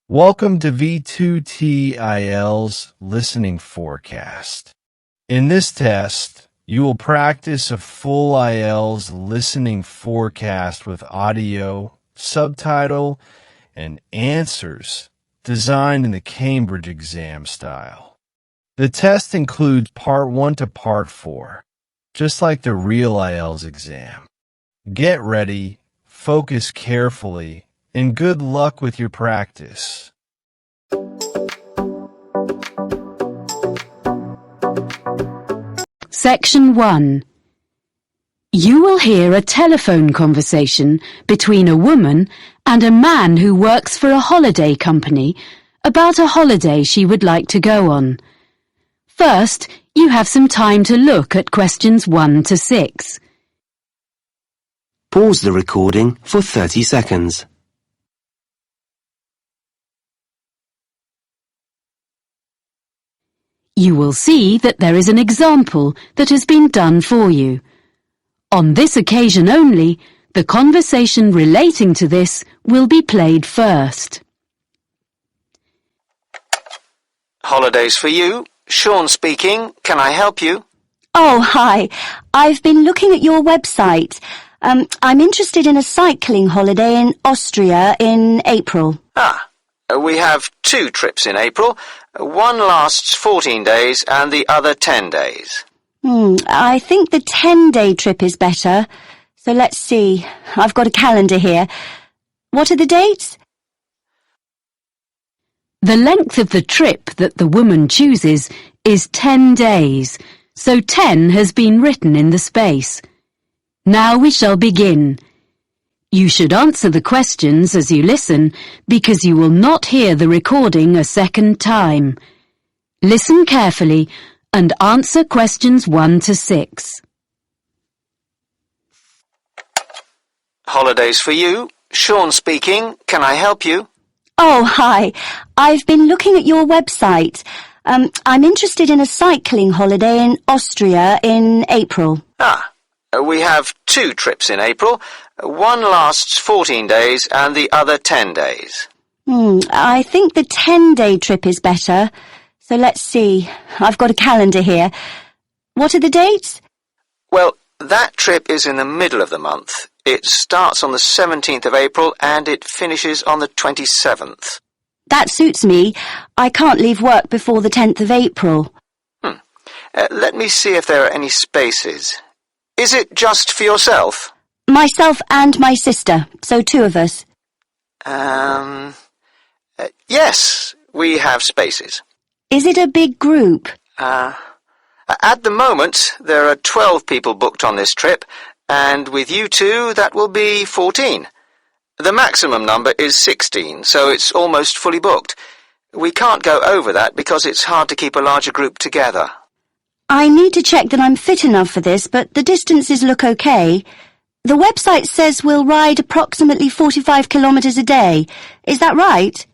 Welcome to V2T IELTS Listening Forecast. In this test, you will practice a full IELTS listening forecast with audio, subtitle, and answers designed in the Cambridge exam style. The test includes Part 1 to Part 4, just like the real IELTS exam. Get ready, focus carefully, and good luck with your practice. Section 1. You will hear a telephone conversation between a woman and a man who works for a holiday company about a holiday she would like to go on. First, you have some time to look at questions 1 to 6. Pause the recording for 30 seconds. You will see that there is an example that has been done for you. On this occasion only, the conversation relating to this will be played first. Holidays for you. Sean speaking. Can I help you? Oh, hi. I've been looking at your website. I'm interested in a cycling holiday in Austria in April. We have 2 trips in April. One lasts 14 days and the other 10 days. I think the 10-day trip is better. So let's see. I've got a calendar here. What are the dates? The length of the trip that the woman chooses is 10 days, so 10 has been written in the space. Now we shall begin. You should answer the questions as you listen, because you will not hear the recording a second time. Listen carefully and answer questions 1 to 6. Holidays for you. Sean speaking. Can I help you? Oh, hi. I've been looking at your website. I'm interested in a cycling holiday in Austria in April. We have 2 trips in April. One lasts 14 days and the other 10 days. I think the 10-day trip is better. So let's see. I've got a calendar here. What are the dates? Well, that trip is in the middle of the month. It starts on the 17th of April and it finishes on the 27th. That suits me. I can't leave work before the 10th of April. Let me see if there are any spaces. Is it just for yourself? Myself and my sister, so 2 of us. Yes, we have spaces. Is it a big group? At the moment, there are 12 people booked on this trip, and with you 2, that will be 14. The maximum number is 16, so it's almost fully booked. We can't go over that because it's hard to keep a larger group together. I need to check that I'm fit enough for this, but the distances look okay. The website says we'll ride approximately 45 kilometres a day. Is that right?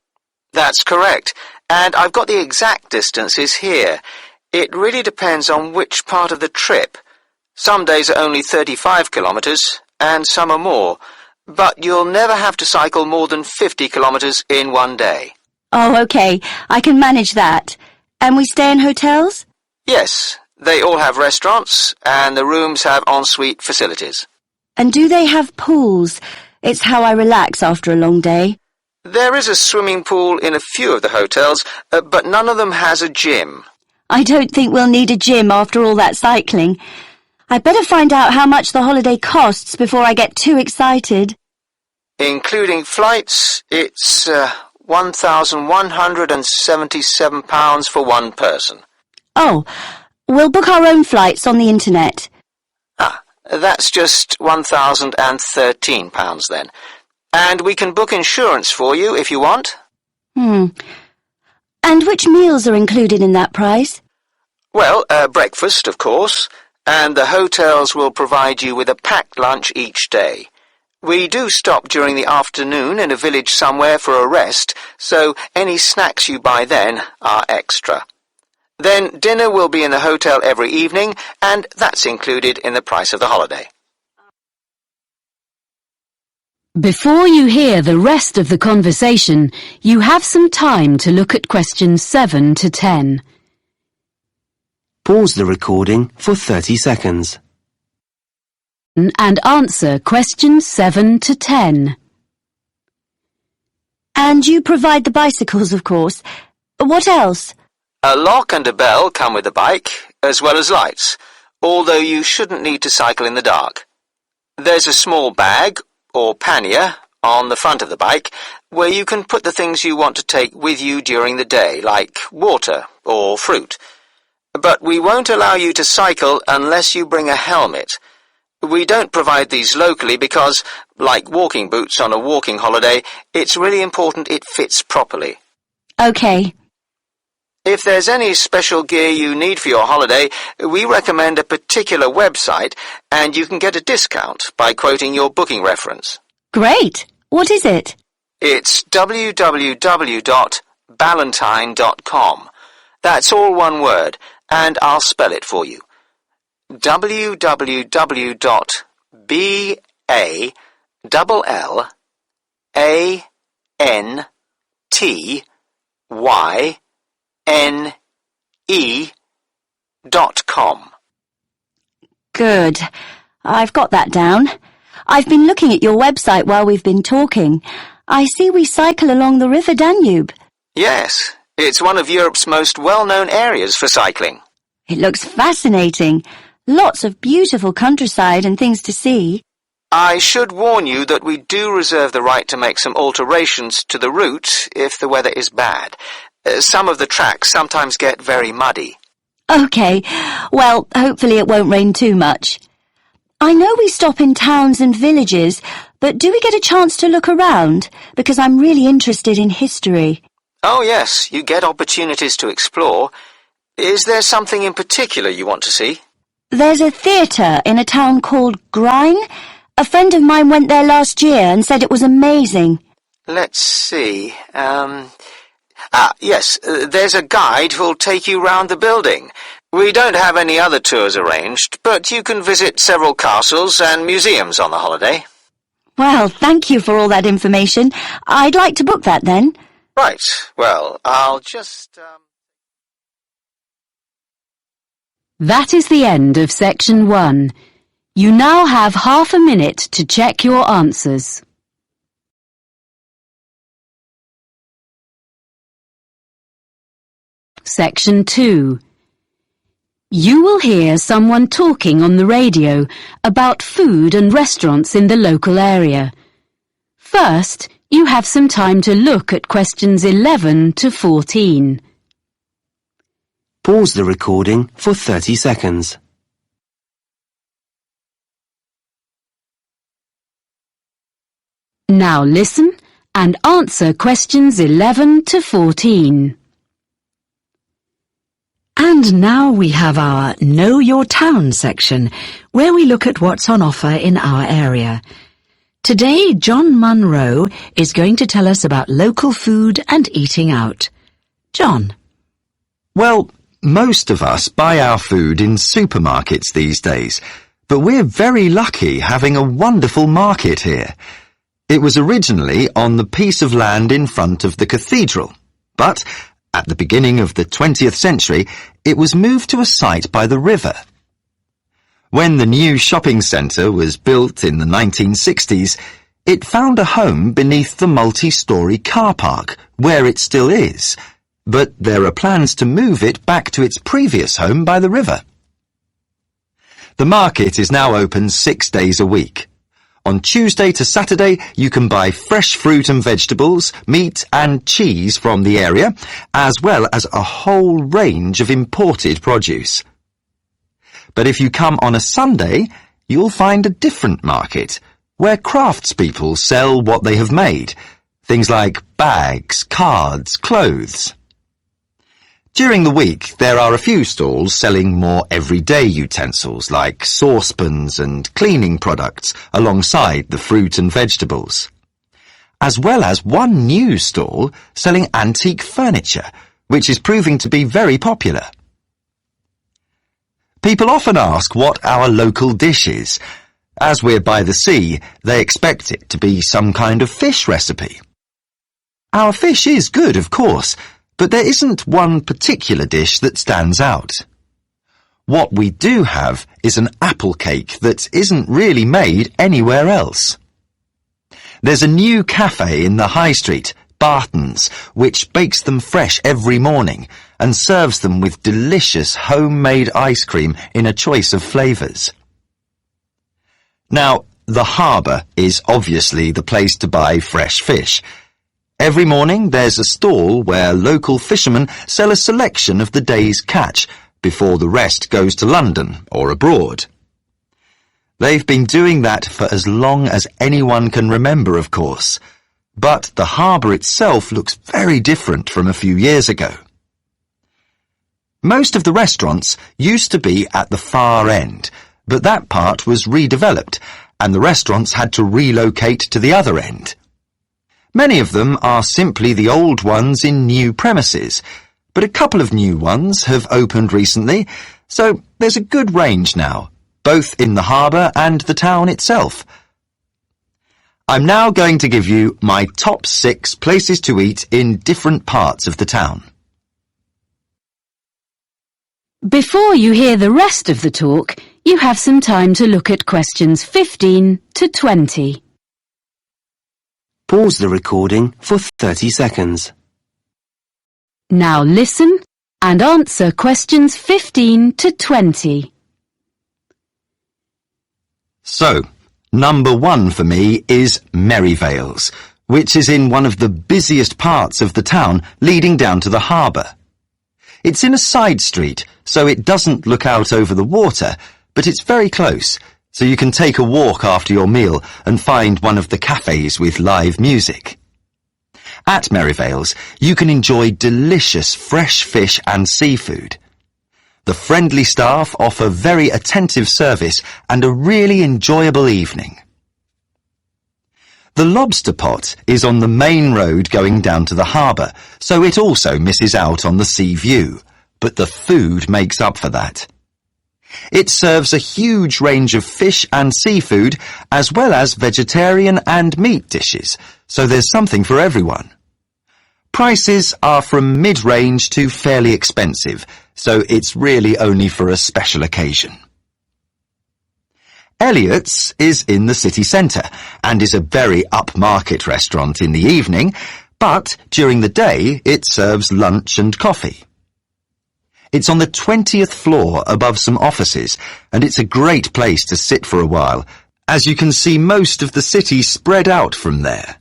That's correct, and I've got the exact distances here. It really depends on which part of the trip. Some days are only 35 kilometres, and some are more, but you'll never have to cycle more than 50 kilometres in one day. Oh, okay. I can manage that. And we stay in hotels? Yes, they all have restaurants, and the rooms have ensuite facilities. And do they have pools? It's how I relax after a long day. There is a swimming pool in a few of the hotels, but none of them has a gym. I don't think we'll need a gym after all that cycling. I'd better find out how much the holiday costs before I get too excited. Including flights, it's £1,177 for one person. Oh, we'll book our own flights on the internet. That's just £1,013 then. And we can book insurance for you if you want. And which meals are included in that price? Well, breakfast, of course, and the hotels will provide you with a packed lunch each day. We do stop during the afternoon in a village somewhere for a rest, so any snacks you buy then are extra. Then dinner will be in the hotel every evening, and that's included in the price of the holiday. Before you hear the rest of the conversation, you have some time to look at questions 7 to 10. Pause the recording for 30 seconds. And answer questions 7 to 10. And you provide the bicycles, of course. What else? A lock and a bell come with the bike, as well as lights, although you shouldn't need to cycle in the dark. There's a small bag, or pannier, on the front of the bike, where you can put the things you want to take with you during the day, like water or fruit. But we won't allow you to cycle unless you bring a helmet. We don't provide these locally because, like walking boots on a walking holiday, it's really important it fits properly. Okay. If there's any special gear you need for your holiday, we recommend a particular website, and you can get a discount by quoting your booking reference. Great. What is it? It's www.ballantine.com. That's all one word, and I'll spell it for you. www.ballantine.com. Good. I've got that down. I've been looking at your website while we've been talking. I see we cycle along the River Danube. Yes, it's one of Europe's most well-known areas for cycling. It looks fascinating. Lots of beautiful countryside and things to see. I should warn you that we do reserve the right to make some alterations to the route if the weather is bad. Some of the tracks sometimes get very muddy. Okay. Well, hopefully it won't rain too much. I know we stop in towns and villages, but do we get a chance to look around? Because I'm really interested in history. Oh yes, you get opportunities to explore. Is there something in particular you want to see? There's a theatre in a town called Grine. A friend of mine went there last year and said it was amazing. Let's see. Yes, there's a guide who'll take you round the building. We don't have any other tours arranged, but you can visit several castles and museums on the holiday. Well, thank you for all that information. I'd like to book that then. Right, well, I'll just... That is the end of section 1. You now have half a minute to check your answers. Section 2. You will hear someone talking on the radio about food and restaurants in the local area. First, you have some time to look at questions 11 to 14. Pause the recording for 30 seconds. Now listen and answer questions 11 to 14. And now we have our Know Your Town section, where we look at what's on offer in our area. Today, John Munro is going to tell us about local food and eating out. John. Well, most of us buy our food in supermarkets these days, but we're very lucky having a wonderful market here. It was originally on the piece of land in front of the cathedral, but at the beginning of the 20th century, it was moved to a site by the river. When the new shopping centre was built in the 1960s, it found a home beneath the multi-storey car park, where it still is, but there are plans to move it back to its previous home by the river. The market is now open 6 days a week. On Tuesday to Saturday, you can buy fresh fruit and vegetables, meat and cheese from the area, as well as a whole range of imported produce. But if you come on a Sunday, you'll find a different market, where craftspeople sell what they have made, things like bags, cards, clothes. During the week, there are a few stalls selling more everyday utensils like saucepans and cleaning products alongside the fruit and vegetables, as well as one new stall selling antique furniture, which is proving to be very popular. People often ask what our local dish is. As we're by the sea, they expect it to be some kind of fish recipe. Our fish is good, of course, but there isn't one particular dish that stands out. What we do have is an apple cake that isn't really made anywhere else. There's a new cafe in the high street, Barton's, which bakes them fresh every morning and serves them with delicious homemade ice cream in a choice of flavours. Now, the harbour is obviously the place to buy fresh fish. Every morning there's a stall where local fishermen sell a selection of the day's catch before the rest goes to London or abroad. They've been doing that for as long as anyone can remember, of course, but the harbour itself looks very different from a few years ago. Most of the restaurants used to be at the far end, but that part was redeveloped, and the restaurants had to relocate to the other end. Many of them are simply the old ones in new premises, but a couple of new ones have opened recently, so there's a good range now, both in the harbour and the town itself. I'm now going to give you my top 6 places to eat in different parts of the town. Before you hear the rest of the talk, you have some time to look at questions 15 to 20. Pause the recording for 30 seconds. Now listen and answer questions 15 to 20. So, number 1 for me is Merivale's, which is in one of the busiest parts of the town leading down to the harbour. It's in a side street, so it doesn't look out over the water, but it's very close, so you can take a walk after your meal and find one of the cafes with live music. At Merivale's, you can enjoy delicious fresh fish and seafood. The friendly staff offer very attentive service and a really enjoyable evening. The Lobster Pot is on the main road going down to the harbour, so it also misses out on the sea view, but the food makes up for that. It serves a huge range of fish and seafood, as well as vegetarian and meat dishes, so there's something for everyone. Prices are from mid-range to fairly expensive, so it's really only for a special occasion. Elliot's is in the city centre and is a very upmarket restaurant in the evening, but during the day it serves lunch and coffee. It's on the 20th floor above some offices, and it's a great place to sit for a while, as you can see most of the city spread out from there.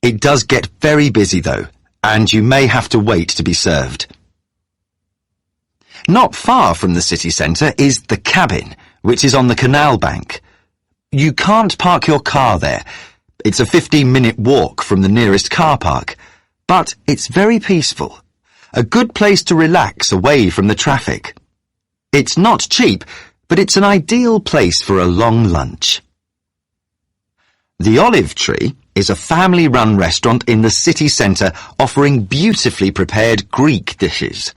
It does get very busy though, and you may have to wait to be served. Not far from the city centre is the Cabin, which is on the canal bank. You can't park your car there. It's a 15-minute walk from the nearest car park, but it's very peaceful. A good place to relax away from the traffic. It's not cheap, but it's an ideal place for a long lunch. The Olive Tree is a family-run restaurant in the city centre offering beautifully prepared Greek dishes.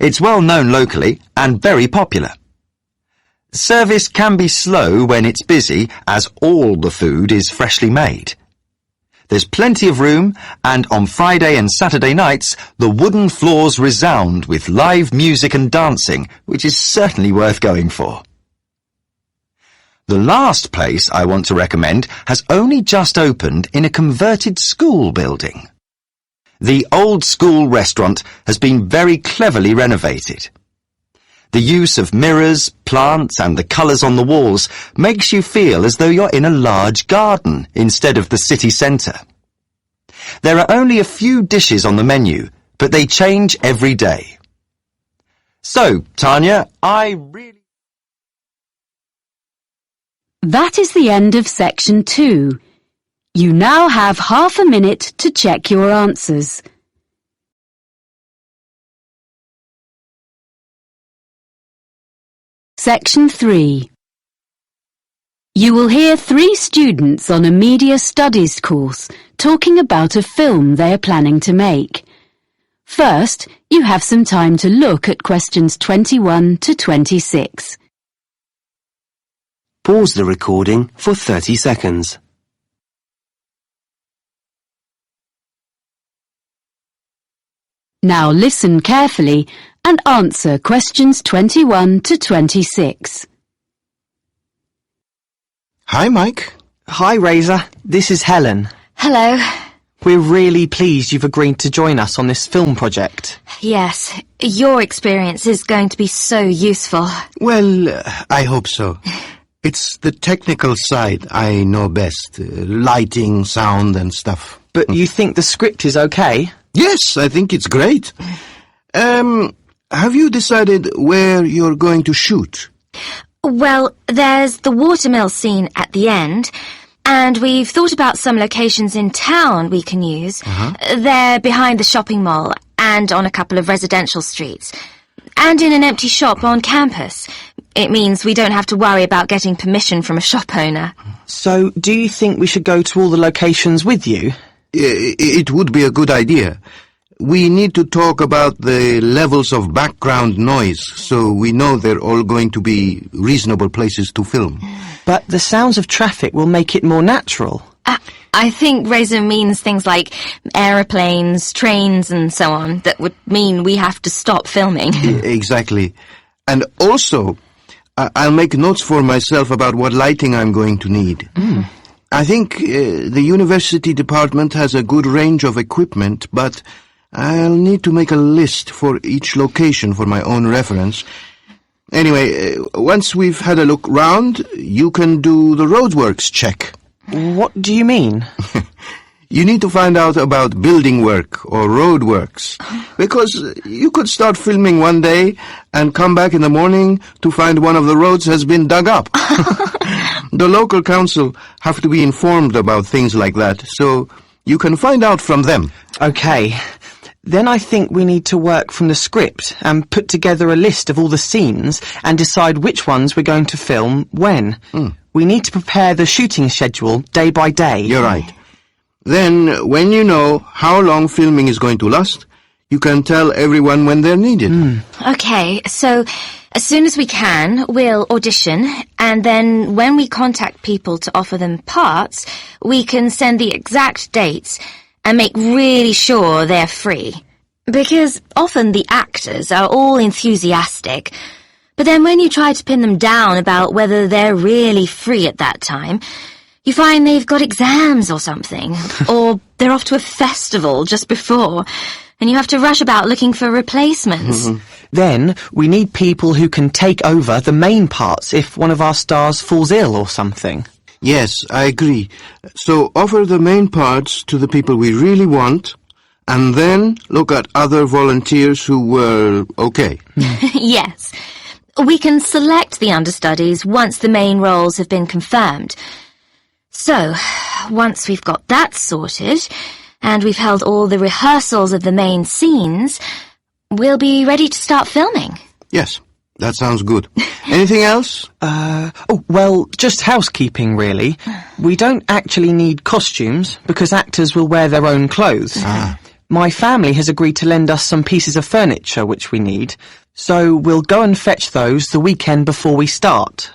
It's well known locally and very popular. Service can be slow when it's busy, as all the food is freshly made. There's plenty of room, and on Friday and Saturday nights, the wooden floors resound with live music and dancing, which is certainly worth going for. The last place I want to recommend has only just opened in a converted school building. The old school restaurant has been very cleverly renovated. The use of mirrors, plants and the colours on the walls makes you feel as though you're in a large garden instead of the city centre. There are only a few dishes on the menu, but they change every day. So, Tanya, That is the end of section 2. You now have half a minute to check your answers. Section 3. You will hear 3 students on a media studies course talking about a film they are planning to make. First, you have some time to look at questions 21 to 26. Pause the recording for 30 seconds. Now listen carefully and answer questions 21 to 26. Hi, Mike. Hi, Razor. This is Helen. Hello. We're really pleased you've agreed to join us on this film project. Yes, your experience is going to be so useful. Well, I hope so. It's the technical side I know best. Lighting, sound and stuff. But you think the script is okay? Yes, I think it's great. Have you decided where you're going to shoot? Well, there's the watermill scene at the end, and we've thought about some locations in town we can use. They're behind the shopping mall and on a couple of residential streets, and in an empty shop on campus. It means we don't have to worry about getting permission from a shop owner. So, do you think we should go to all the locations with you? It would be a good idea. We need to talk about the levels of background noise, so we know they're all going to be reasonable places to film. But the sounds of traffic will make it more natural. I think Razor means things like aeroplanes, trains and so on, that would mean we have to stop filming. Exactly. And also, I'll make notes for myself about what lighting I'm going to need. I think the university department has a good range of equipment, but I'll need to make a list for each location for my own reference. Anyway, once we've had a look round, you can do the roadworks check. What do you mean? You need to find out about building work or road works, because you could start filming one day and come back in the morning to find one of the roads has been dug up. The local council have to be informed about things like that, so you can find out from them. Okay. Then I think we need to work from the script and put together a list of all the scenes and decide which ones we're going to film when. We need to prepare the shooting schedule day by day. You're right. Then, when you know how long filming is going to last, you can tell everyone when they're needed. Okay, so as soon as we can, we'll audition, and then when we contact people to offer them parts, we can send the exact dates and make really sure they're free. Because often the actors are all enthusiastic, but then when you try to pin them down about whether they're really free at that time, you find they've got exams or something, or they're off to a festival just before, and you have to rush about looking for replacements. Then we need people who can take over the main parts if one of our stars falls ill or something. Yes, I agree. So offer the main parts to the people we really want, and then look at other volunteers who were okay. Yes. We can select the understudies once the main roles have been confirmed. So, once we've got that sorted, and we've held all the rehearsals of the main scenes, we'll be ready to start filming. Yes, that sounds good. Anything else? Well, just housekeeping, really. We don't actually need costumes, because actors will wear their own clothes. My family has agreed to lend us some pieces of furniture which we need, so we'll go and fetch those the weekend before we start.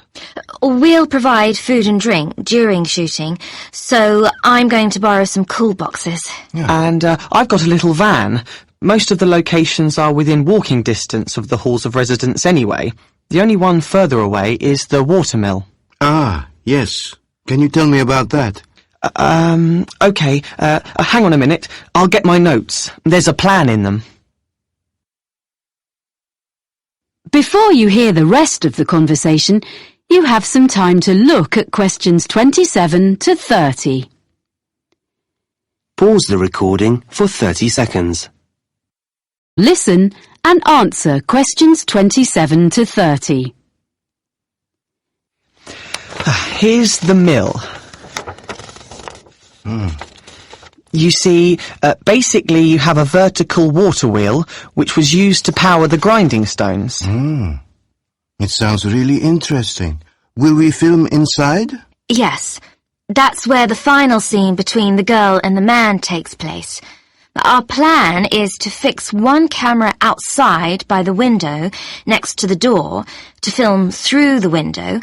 We'll provide food and drink during shooting, so I'm going to borrow some cool boxes. And I've got a little van. Most of the locations are within walking distance of the halls of residence anyway. The only one further away is the watermill. Yes. Can you tell me about that? Okay. Hang on a minute. I'll get my notes. There's a plan in them. Before you hear the rest of the conversation, you have some time to look at questions 27 to 30. Pause the recording for 30 seconds. Listen and answer questions 27 to 30. Here's the mill. You see, basically you have a vertical water wheel which was used to power the grinding stones. It sounds really interesting. Will we film inside? Yes, that's where the final scene between the girl and the man takes place. Our plan is to fix one camera outside by the window next to the door to film through the window,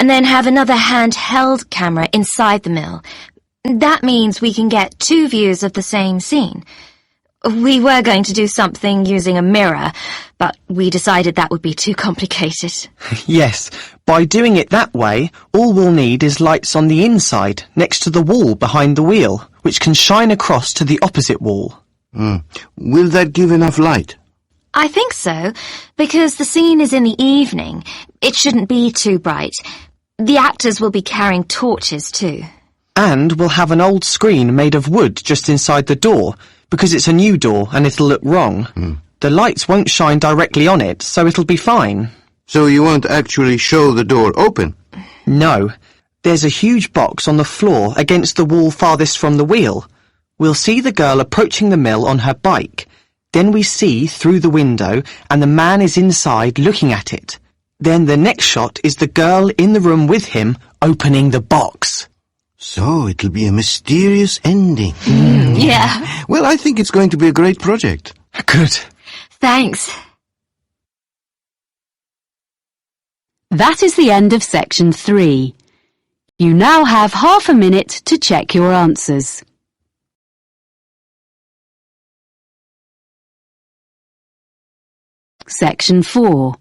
and then have another handheld camera inside the mill. That means we can get two views of the same scene. We were going to do something using a mirror, but we decided that would be too complicated. Yes, by doing it that way, all we'll need is lights on the inside, next to the wall behind the wheel, which can shine across to the opposite wall. Will that give enough light? I think so, because the scene is in the evening. It shouldn't be too bright. The actors will be carrying torches too. And we'll have an old screen made of wood just inside the door, because it's a new door and it'll look wrong. The lights won't shine directly on it, so it'll be fine. So you won't actually show the door open? No. There's a huge box on the floor against the wall farthest from the wheel. We'll see the girl approaching the mill on her bike. Then we see through the window and the man is inside looking at it. Then the next shot is the girl in the room with him opening the box. So it'll be a mysterious ending. Yeah. Well, I think it's going to be a great project. Good. Thanks. That is the end of section 3. You now have half a minute to check your answers. Section 4.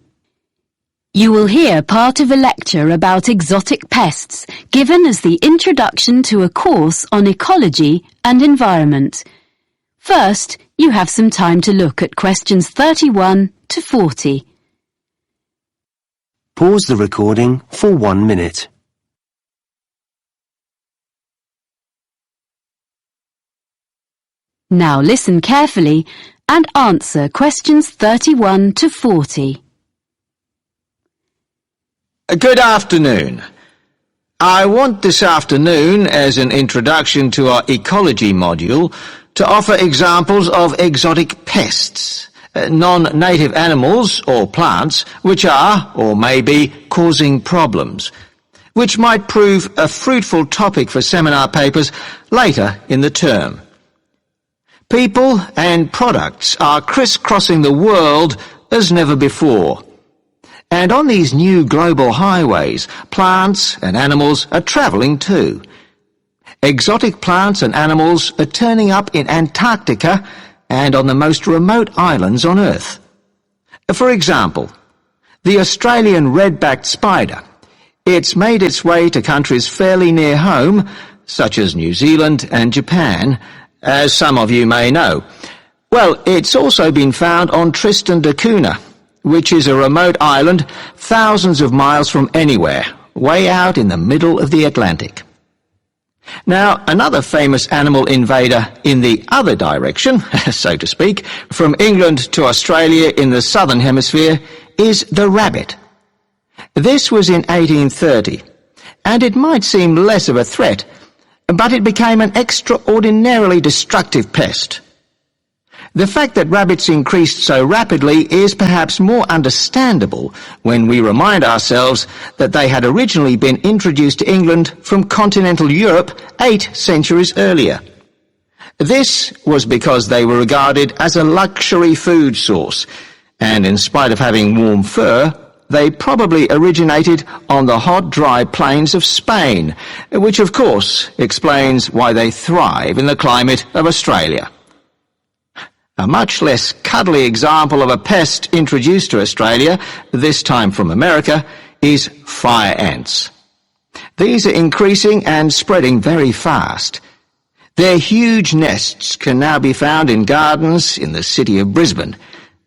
You will hear part of a lecture about exotic pests given as the introduction to a course on ecology and environment. First, you have some time to look at questions 31 to 40. Pause the recording for 1 minute. Now listen carefully and answer questions 31 to 40. Good afternoon. I want this afternoon, as an introduction to our ecology module, to offer examples of exotic pests, non-native animals or plants which are, or may be, causing problems, which might prove a fruitful topic for seminar papers later in the term. People and products are crisscrossing the world as never before. And on these new global highways, plants and animals are travelling too. Exotic plants and animals are turning up in Antarctica and on the most remote islands on Earth. For example, the Australian red-backed spider. It's made its way to countries fairly near home, such as New Zealand and Japan, as some of you may know. Well, it's also been found on Tristan da Cunha, which is a remote island thousands of miles from anywhere, way out in the middle of the Atlantic. Now, another famous animal invader in the other direction, so to speak, from England to Australia in the southern hemisphere, is the rabbit. This was in 1830, and it might seem less of a threat, but it became an extraordinarily destructive pest. The fact that rabbits increased so rapidly is perhaps more understandable when we remind ourselves that they had originally been introduced to England from continental Europe 8 centuries earlier. This was because they were regarded as a luxury food source, and in spite of having warm fur, they probably originated on the hot, dry plains of Spain, which of course explains why they thrive in the climate of Australia. A much less cuddly example of a pest introduced to Australia, this time from America, is fire ants. These are increasing and spreading very fast. Their huge nests can now be found in gardens in the city of Brisbane,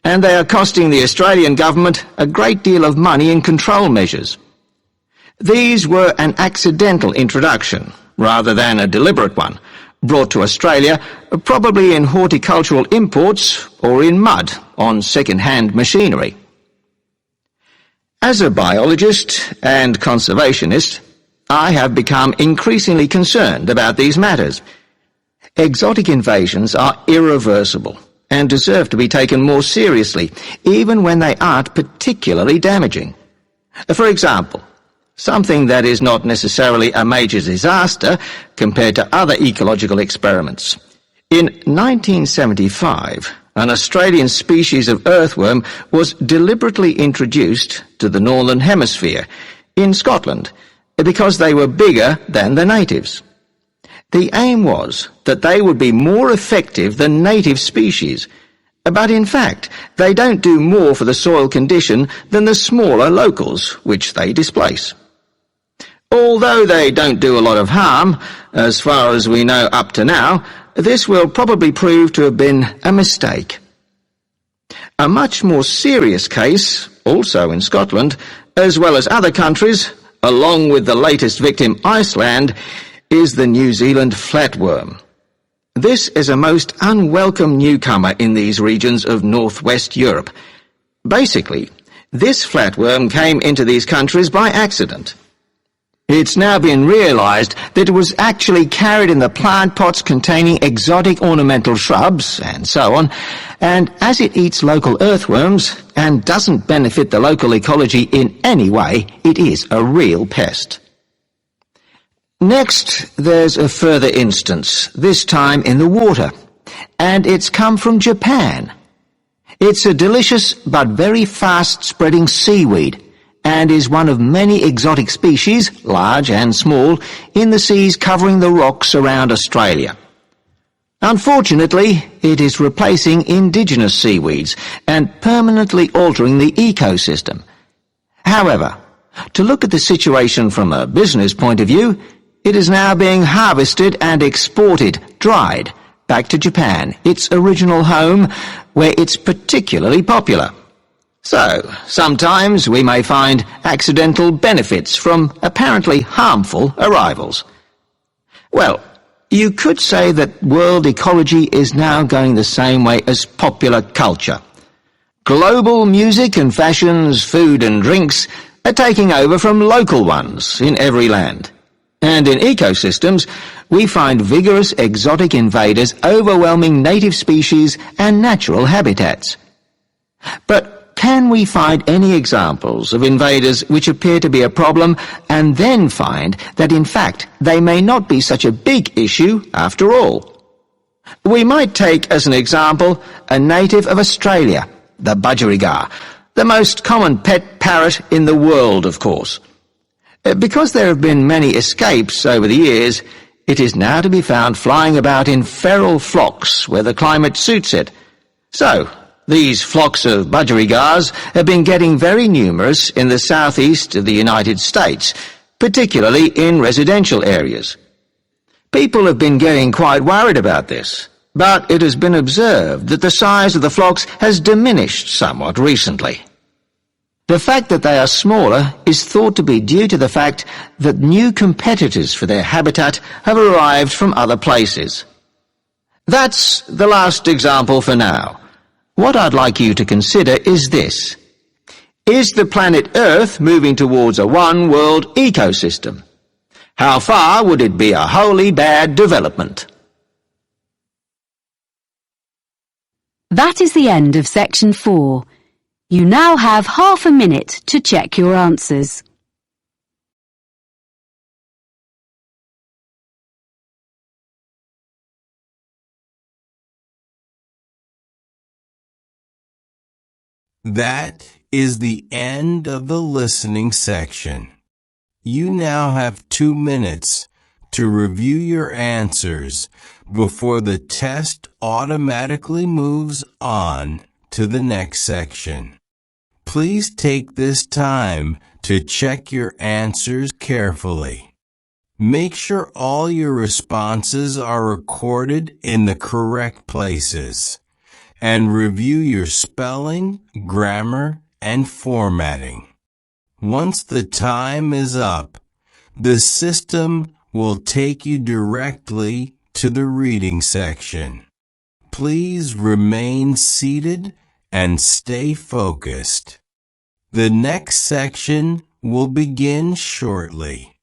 and they are costing the Australian government a great deal of money in control measures. These were an accidental introduction, rather than a deliberate one, brought to Australia, probably in horticultural imports or in mud on second-hand machinery. As a biologist and conservationist, I have become increasingly concerned about these matters. Exotic invasions are irreversible and deserve to be taken more seriously, even when they aren't particularly damaging. For example, something that is not necessarily a major disaster compared to other ecological experiments. In 1975, an Australian species of earthworm was deliberately introduced to the Northern Hemisphere in Scotland because they were bigger than the natives. The aim was that they would be more effective than native species, but in fact they don't do more for the soil condition than the smaller locals which they displace. Although they don't do a lot of harm, as far as we know up to now, this will probably prove to have been a mistake. A much more serious case, also in Scotland, as well as other countries, along with the latest victim Iceland, is the New Zealand flatworm. This is a most unwelcome newcomer in these regions of northwest Europe. Basically, this flatworm came into these countries by accident. It's now been realised that it was actually carried in the plant pots containing exotic ornamental shrubs and so on, and as it eats local earthworms and doesn't benefit the local ecology in any way, it is a real pest. Next, there's a further instance, this time in the water, and it's come from Japan. It's a delicious but very fast-spreading seaweed, and is one of many exotic species, large and small, in the seas covering the rocks around Australia. Unfortunately, it is replacing indigenous seaweeds and permanently altering the ecosystem. However, to look at the situation from a business point of view, it is now being harvested and exported, dried, back to Japan, its original home, where it's particularly popular. So, sometimes we may find accidental benefits from apparently harmful arrivals. Well, you could say that world ecology is now going the same way as popular culture. Global music and fashions, food and drinks are taking over from local ones in every land. And in ecosystems, we find vigorous exotic invaders overwhelming native species and natural habitats. But can we find any examples of invaders which appear to be a problem and then find that in fact they may not be such a big issue after all? We might take as an example a native of Australia, the budgerigar, the most common pet parrot in the world, of course. Because there have been many escapes over the years, it is now to be found flying about in feral flocks where the climate suits it. So, these flocks of budgerigars have been getting very numerous in the southeast of the United States, particularly in residential areas. People have been getting quite worried about this, but it has been observed that the size of the flocks has diminished somewhat recently. The fact that they are smaller is thought to be due to the fact that new competitors for their habitat have arrived from other places. That's the last example for now. What I'd like you to consider is this. Is the planet Earth moving towards a one-world ecosystem? How far would it be a wholly bad development? That is the end of section 4. You now have half a minute to check your answers. That is the end of the listening section. You now have 2 minutes to review your answers before the test automatically moves on to the next section. Please take this time to check your answers carefully. Make sure all your responses are recorded in the correct places, and review your spelling, grammar, and formatting. Once the time is up, the system will take you directly to the reading section. Please remain seated and stay focused. The next section will begin shortly.